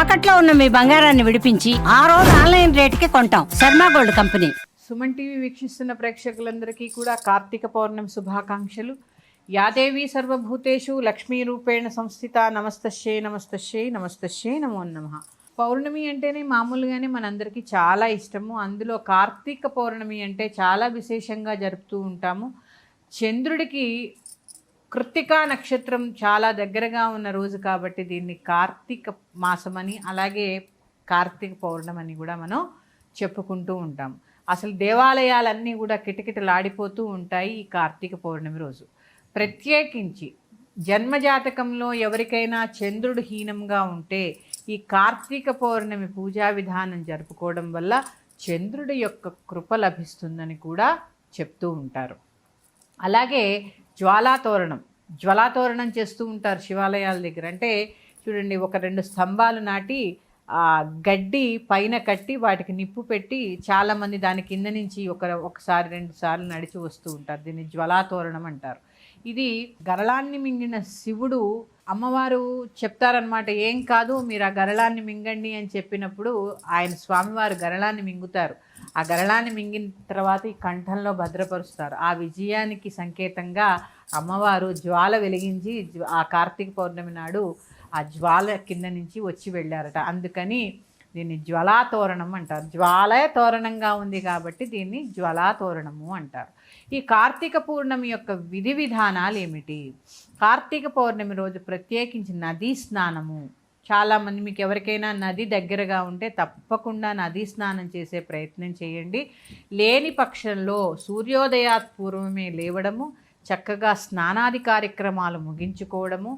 తాకట్లో ఉన్న మీ బంగారాన్ని విడిపించి ఆ రోజు ఆన్లైన్ రేటుకి కొంటాం. Sharma gold company. Suman TV వీక్షిస్తున్న ప్రేక్షకులందరికీ కూడా కార్తీక పౌర్ణమి శుభాకాంక్షలు. యాదేవి సర్వభూతేషు లక్ష్మీ రూపేణ సంస్థిత. నమస్తశ్యే నమస్తశ్యే నమస్తశ్యే నమో నమః. పౌర్ణమి అంటేనే మామూలుగానే మనందరికీ చాలా ఇష్టము. అందులో కార్తీక పౌర్ణమి అంటే చాలా విశేషంగా జరుపుతూ ఉంటాము. చంద్రుడికి కృత్తికా నక్షత్రం చాలా దగ్గరగా ఉన్న రోజు కాబట్టి దీన్ని కార్తీక మాసమని, అలాగే కార్తీక పౌర్ణమని కూడా మనం చెప్పుకుంటూ ఉంటాం. అసలు దేవాలయాలన్నీ కూడా కిటకిటలాడిపోతూ ఉంటాయి ఈ కార్తీక పౌర్ణమి రోజు. ప్రత్యేకించి జన్మజాతకంలో ఎవరికైనా చంద్రుడు హీనంగా ఉంటే ఈ కార్తీక పౌర్ణమి పూజా విధానం జరుపుకోవడం వల్ల చంద్రుడి యొక్క కృప లభిస్తుందని కూడా చెప్తూ ఉంటారు. అలాగే జ్వాలాతోరణం చేస్తూ ఉంటారు శివాలయాల దగ్గర. అంటే చూడండి, ఒక 2 స్తంభాలు నాటి గడ్డి పైన కట్టి వాటికి నిప్పు పెట్టి చాలామంది దాని కింద నుంచి ఒకసారి 2 సార్లు నడిచి వస్తూ ఉంటారు. దీన్ని జ్వాలాతోరణం అంటారు. ఇది గరళాన్ని మింగిన శివుడు, అమ్మవారు చెప్తారనమాట, ఏం కాదు మీరు ఆ గరళాన్ని మింగండి అని చెప్పినప్పుడు ఆయన స్వామివారు గరళాన్ని మింగుతారు. ఆ గరళాన్ని మింగిన తర్వాత ఈ కంఠంలో భద్రపరుస్తారు. ఆ విజయానికి సంకేతంగా అమ్మవారు జ్వాల వెలిగించి ఆ కార్తీక పౌర్ణమి నాడు ఆ జ్వాల కింద నుంచి వచ్చి వెళ్ళారట. అందుకని దీన్ని జ్వాలాతోరణం అంటారు. జ్వాలయ తోరణంగా ఉంది కాబట్టి దీన్ని జ్వాలాతోరణము అంటారు. ఈ కార్తీక పౌర్ణమి యొక్క విధి విధానాలు ఏమిటి? కార్తీక పౌర్ణమి రోజు ప్రత్యేకించి నదీ స్నానము. చాలామంది, మీకు ఎవరికైనా నది దగ్గరగా ఉంటే తప్పకుండా నదీ స్నానం చేసే ప్రయత్నం చేయండి. లేని పక్షంలో సూర్యోదయాత్ పూర్వమే లేవడము, చక్కగా స్నానాది కార్యక్రమాలు ముగించుకోవడము,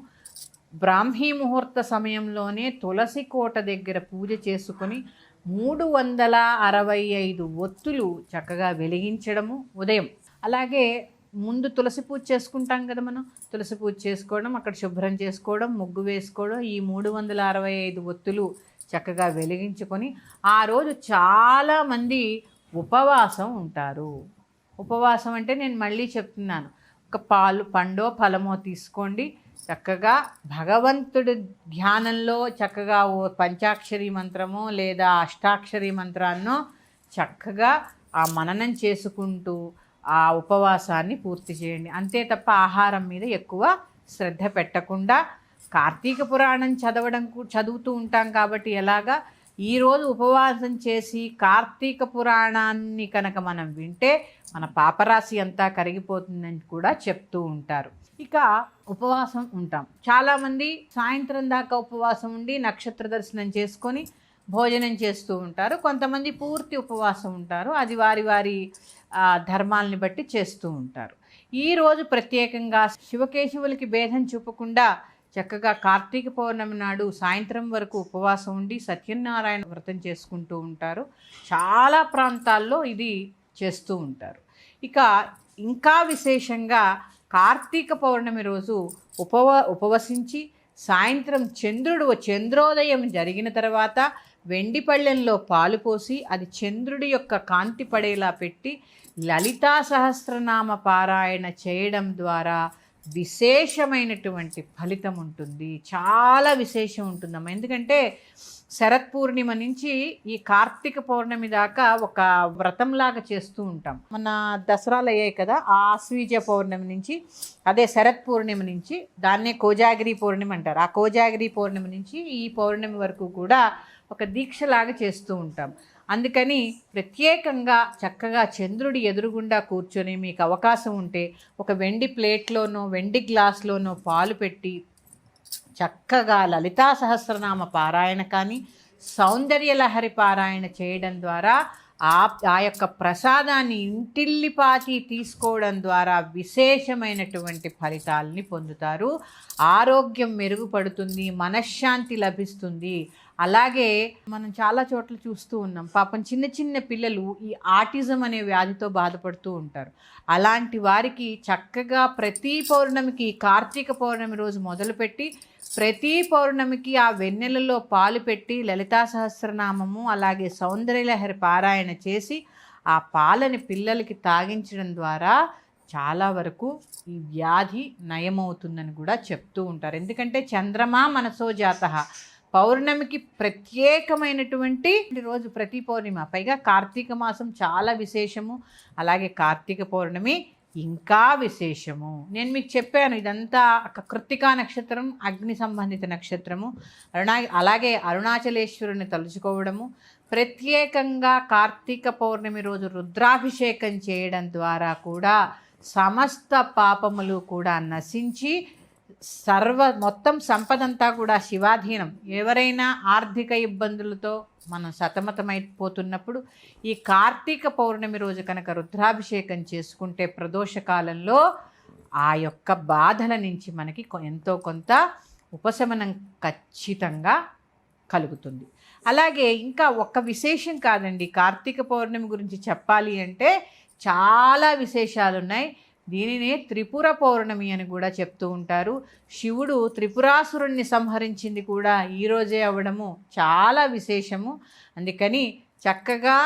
బ్రాహ్మీ ముహూర్త సమయంలోనే తులసి కోట దగ్గర పూజ చేసుకొని 365 ఒత్తులు చక్కగా వెలిగించడము ఉదయం. అలాగే ముందు తులసి పూజ చేసుకుంటాం కదా మనం, తులసి పూజ చేసుకోవడం, అక్కడ శుభ్రం చేసుకోవడం, ముగ్గు వేసుకోవడం, ఈ 365 ఒత్తులు చక్కగా వెలిగించుకొని ఆ రోజు చాలామంది ఉపవాసం ఉంటారు. ఉపవాసం అంటే నేను మళ్ళీ చెప్తున్నాను, ఒక పండో ఫలమో తీసుకోండి, చక్కగా భగవంతుడి ధ్యానంలో చక్కగా ఓ పంచాక్షరి మంత్రమో లేదా అష్టాక్షరి మంత్రాన్నో చక్కగా ఆ మననం చేసుకుంటూ ఆ ఉపవాసాన్ని పూర్తి చేయండి. అంతే తప్ప ఆహారం మీద ఎక్కువ శ్రద్ధ పెట్టకుండా, కార్తీక పురాణం చదువుతూ ఉంటాం కాబట్టి ఎలాగా ఈరోజు ఉపవాసం చేసి కార్తీక పురాణాన్ని కనుక మనం వింటే మన పాపరాశి అంతా కరిగిపోతుందని కూడా చెప్తూ ఉంటారు. ఇక ఉపవాసం ఉంటాం. చాలామంది సాయంత్రం దాకా ఉపవాసం ఉండి నక్షత్ర దర్శనం చేసుకొని భోజనం చేస్తూ ఉంటారు. కొంతమంది పూర్తి ఉపవాసం ఉంటారు. అది వారి వారి ధర్మాలని బట్టి చేస్తూ ఉంటారు. ఈరోజు ప్రత్యేకంగా శివకేశవులకి భేదం చూపకుండా చక్కగా కార్తీక పౌర్ణమి నాడు సాయంత్రం వరకు ఉపవాసం ఉండి సత్యనారాయణ వ్రతం చేసుకుంటూ ఉంటారు. చాలా ప్రాంతాల్లో ఇది చేస్తూ ఉంటారు. ఇక ఇంకా విశేషంగా కార్తీక పౌర్ణమి రోజు ఉపవసించి సాయంత్రం చంద్రోదయం జరిగిన తర్వాత వెండి పళ్ళెంలో పాలు పోసి అది చంద్రుడి యొక్క కాంతి పడేలా పెట్టి లలితా సహస్రనామ పారాయణ చేయడం ద్వారా విశేషమైనటువంటి ఫలితం ఉంటుంది. చాలా విశేషం ఉంటుందమ్మా. ఎందుకంటే శరత్ పూర్ణిమ నుంచి ఈ కార్తీక పౌర్ణమి దాకా ఒక వ్రతంలాగా చేస్తూ ఉంటాం. మన దసరాలు అయ్యాయి కదా, ఆ ఆశ్వీజ పౌర్ణమి నుంచి, అదే శరత్ పూర్ణిమ నుంచి, దాన్నే కోజాగిరి పౌర్ణమి అంటారు. ఆ కోజాగిరి పౌర్ణమి నుంచి ఈ పౌర్ణమి వరకు కూడా ఒక దీక్షలాగా చేస్తూ ఉంటాం. అందుకని ప్రత్యేకంగా చక్కగా చంద్రుడి ఎదురుగుండా కూర్చొని మీకు అవకాశం ఉంటే ఒక వెండి ప్లేట్లోనో వెండి గ్లాస్లోనో పాలు పెట్టి చక్కగా లలితా సహస్రనామ పారాయణ కానీ సౌందర్యలహరి పారాయణ చేయడం ద్వారా ఆ యొక్క ప్రసాదాన్ని ఇంటిల్లిపాతి తీసుకోవడం ద్వారా విశేషమైనటువంటి ఫలితాలని పొందుతారు. ఆరోగ్యం మెరుగుపడుతుంది, మనశ్శాంతి లభిస్తుంది. అలాగే మనం చాలా చోట్ల చూస్తూ ఉన్నాం, పాపం చిన్న చిన్న పిల్లలు ఈ ఆటిజం అనే వ్యాధితో బాధపడుతూ ఉంటారు. అలాంటి వారికి చక్కగా ప్రతి పౌర్ణమికి, కార్తీక పౌర్ణమి రోజు మొదలుపెట్టి ప్రతి పౌర్ణమికి ఆ వెన్నెలలో పాలు పెట్టి లలితా సహస్రనామము అలాగే సౌందర్యలహరి పారాయణ చేసి ఆ పాలని పిల్లలకి తాగించడం ద్వారా చాలా వరకు ఈ వ్యాధి నయమవుతుందని కూడా చెప్తూ ఉంటారు. ఎందుకంటే చంద్రమా మనసో జాతః, పౌర్ణమికి ప్రత్యేకమైనటువంటి రోజు ప్రతి పౌర్ణిమ, పైగా కార్తీక మాసం చాలా విశేషము. అలాగే కార్తీక పౌర్ణమి ఇంకా విశేషము. నేను మీకు చెప్పాను ఇదంతా కృత్తికా నక్షత్రం, అగ్ని సంబంధిత నక్షత్రము. అలాగే అరుణాచలేశ్వరుని తలుచుకోవడము, ప్రత్యేకంగా కార్తీక పౌర్ణమి రోజు రుద్రాభిషేకం చేయడం ద్వారా కూడా సమస్త పాపములు కూడా నశించి మొత్తం సంపదంతా కూడా శివాధీనం. ఎవరైనా ఆర్థిక ఇబ్బందులతో మనం సతమతమైపోతున్నప్పుడు ఈ కార్తీక పౌర్ణమి రోజు కనుక రుద్రాభిషేకం చేసుకుంటే ప్రదోషకాలంలో ఆ యొక్క బాధల నుంచి మనకి ఎంతో కొంత ఉపశమనం ఖచ్చితంగా కలుగుతుంది. అలాగే ఇంకా ఒక్క విశేషం కాదండి, కార్తీక పౌర్ణమి గురించి చెప్పాలి అంటే చాలా విశేషాలు ఉన్నాయి. దీనినే త్రిపుర పౌర్ణమి అని కూడా చెప్తూ ఉంటారు. శివుడు త్రిపురాసురుణ్ణి సంహరించింది కూడా ఈరోజే అవ్వడము చాలా విశేషము. అందుకని చక్కగా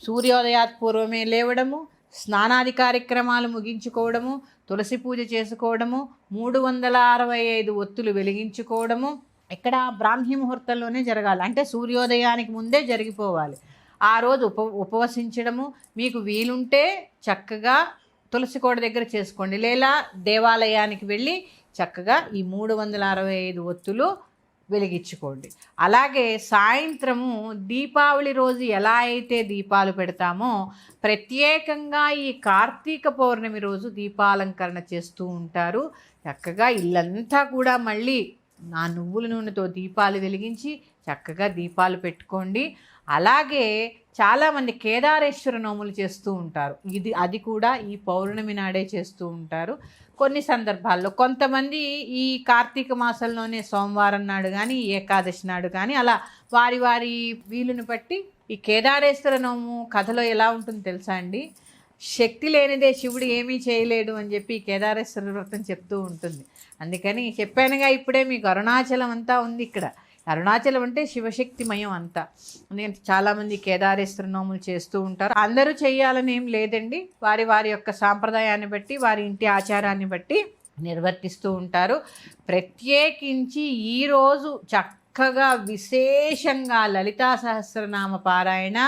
సూర్యోదయాత్ పూర్వమే లేవడము, స్నానాది కార్యక్రమాలు ముగించుకోవడము, తులసి పూజ చేసుకోవడము, 365 ఒత్తులు వెలిగించుకోవడము. ఇక్కడ బ్రాహ్మీ ముహూర్తంలోనే జరగాలి, అంటే సూర్యోదయానికి ముందే జరిగిపోవాలి. ఆ రోజు ఉపవసించడము. మీకు వీలుంటే చక్కగా తులసి కోట దగ్గర చేసుకోండి, లేదా దేవాలయానికి వెళ్ళి చక్కగా ఈ 365 ఒత్తులు వెలిగించుకోండి. అలాగే సాయంత్రము దీపావళి రోజు ఎలా అయితే దీపాలు పెడతామో ప్రత్యేకంగా ఈ కార్తీక పౌర్ణమి రోజు దీపాలంకరణ చేస్తూ ఉంటారు. చక్కగా ఇల్లంతా కూడా మళ్ళీ నా నువ్వుల నూనెతో దీపాలు వెలిగించి చక్కగా దీపాలు పెట్టుకోండి. అలాగే చాలామంది కేదారేశ్వర నోములు చేస్తూ ఉంటారు. అది కూడా ఈ పౌర్ణమి నాడే చేస్తూ ఉంటారు. కొన్ని సందర్భాల్లో కొంతమంది ఈ కార్తీక మాసంలోనే సోమవారం నాడు కానీ ఏకాదశి నాడు కానీ అలా వారి వారి వీలుని బట్టి ఈ కేదారేశ్వర నోము కథలో ఎలా ఉంటుందో తెలుసా అండి? శక్తి లేనిదే శివుడు ఏమీ చేయలేడు అని చెప్పి కేదారేశ్వర వ్రతం చెప్తూ ఉంటుంది. అందుకని చెప్పానుగా ఇప్పుడే మీకు అరుణాచలం అంతా ఉంది ఇక్కడ. అరుణాచలం అంటే శివశక్తిమయం అంతా. ఎందుకంటే చాలామంది కేదారేశ్వర నోములు చేస్తూ ఉంటారు. అందరూ చేయాలని ఏం లేదండి, వారి వారి యొక్క సాంప్రదాయాన్ని బట్టి వారి ఇంటి ఆచారాన్ని బట్టి నిర్వర్తిస్తూ ఉంటారు. ప్రత్యేకించి ఈరోజు చక్కగా విశేషంగా లలితా సహస్రనామ పారాయణ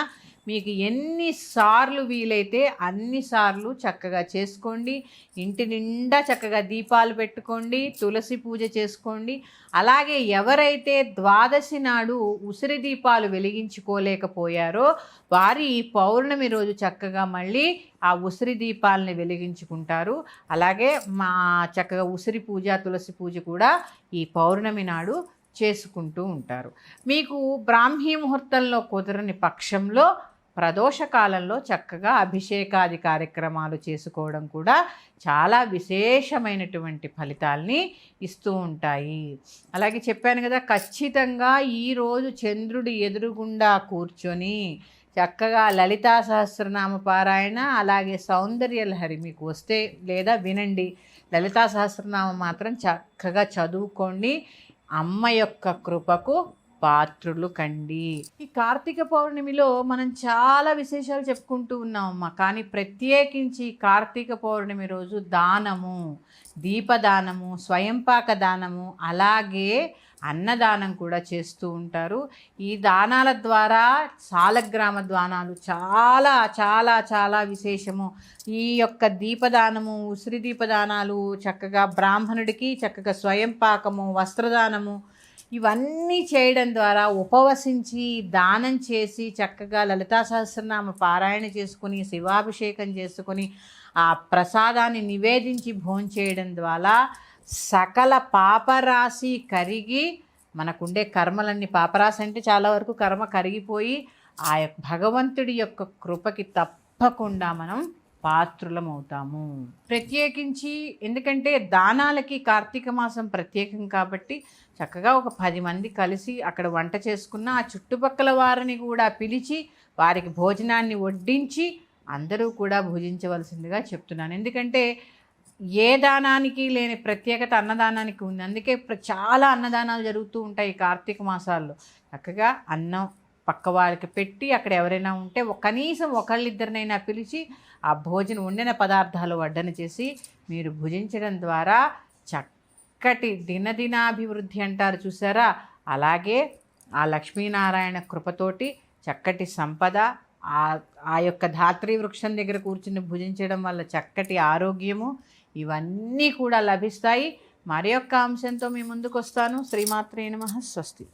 మీకు ఎన్నిసార్లు వీలైతే అన్నిసార్లు చక్కగా చేసుకోండి. ఇంటి నిండా చక్కగా దీపాలు పెట్టుకోండి, తులసి పూజ చేసుకోండి. అలాగే ఎవరైతే ద్వాదశి నాడు ఉసిరి దీపాలు వెలిగించుకోలేకపోయారో వారి పౌర్ణమి రోజు చక్కగా మళ్ళీ ఆ ఉసిరి దీపాలని వెలిగించుకుంటారు. అలాగే చక్కగా ఉసిరి పూజ, తులసి పూజ కూడా ఈ పౌర్ణమి నాడు చేసుకుంటూ ఉంటారు. మీకు బ్రాహ్మీ ముహూర్తంలో కుదరని పక్షంలో ప్రదోషకాలంలో చక్కగా అభిషేకాది కార్యక్రమాలు చేసుకోవడం కూడా చాలా విశేషమైనటువంటి ఫలితాల్ని ఇస్తూ ఉంటాయి. అలాగే చెప్పాను కదా, ఖచ్చితంగా ఈరోజు చంద్రుడి ఎదురుగుండా కూర్చొని చక్కగా లలితా సహస్రనామ పారాయణ, అలాగే సౌందర్యలహరి మీకు వస్తే లేదా వినండి. లలితా సహస్రనామం మాత్రం చక్కగా చదువుకోండి. అమ్మ యొక్క కృపకు పాత్రులు కండి. ఈ కార్తీక పౌర్ణమిలో మనం చాలా విశేషాలు చెప్పుకుంటూ ఉన్నామమ్మ. కానీ ప్రత్యేకించి కార్తీక పౌర్ణమి రోజు దానము, దీపదానము, స్వయంపాక దానము, అలాగే అన్నదానం కూడా చేస్తూ ఉంటారు. ఈ దానాల ద్వారా సాలగ్రామ దానాలు చాలా చాలా చాలా విశేషము. ఈ యొక్క దీపదానము, ఉసిరి దీపదానాలు చక్కగా బ్రాహ్మణుడికి చక్కగా స్వయంపాకము, వస్త్రదానము ఇవన్నీ చేయడం ద్వారా ఉపవసించి దానం చేసి చక్కగా లలితా సహస్రనామ పారాయణ చేసుకుని శివాభిషేకం చేసుకుని ఆ ప్రసాదాన్ని నివేదించి భోంచేయడం ద్వారా సకల పాపరాశి కరిగి మనకుండే కర్మలన్నీ, పాపరాశి అంటే చాలా వరకు కర్మ కరిగిపోయి ఆ యొక్క భగవంతుడి యొక్క కృపకి తప్పకుండా మనం పాత్రులమవుతాము. ప్రత్యేకించి ఎందుకంటే దానాలకి కార్తీక మాసం ప్రత్యేకం కాబట్టి చక్కగా ఒక 10 మంది కలిసి అక్కడ వంట చేసుకున్న ఆ చుట్టుపక్కల వారిని కూడా పిలిచి వారికి భోజనాన్ని వడ్డించి అందరూ కూడా భుజించవలసిందిగా చెప్తున్నాను. ఎందుకంటే ఏ దానానికి లేని ప్రత్యేకత అన్నదానానికి ఉంది. అందుకే చాలా అన్నదానాలు జరుగుతూ ఉంటాయి కార్తీక మాసాల్లో. చక్కగా అన్నం పక్క వాళ్ళకి పెట్టి అక్కడ ఎవరైనా ఉంటే కనీసం ఒకళ్ళిద్దరినైనా పిలిచి ఆ భోజనం వండిన పదార్థాలు వడ్డన చేసి మీరు భుజించడం ద్వారా చక్కటి దినదినాభివృద్ధి అంటారు చూసారా, అలాగే ఆ లక్ష్మీనారాయణ కృపతోటి చక్కటి సంపద, ఆ యొక్క ధాత్రి వృక్షం దగ్గర కూర్చుని భుజించడం వల్ల చక్కటి ఆరోగ్యము ఇవన్నీ కూడా లభిస్తాయి. మరి యొక్క అంశంతో మీ ముందుకు వస్తాను. శ్రీమాత్రే నమః. స్వస్తి.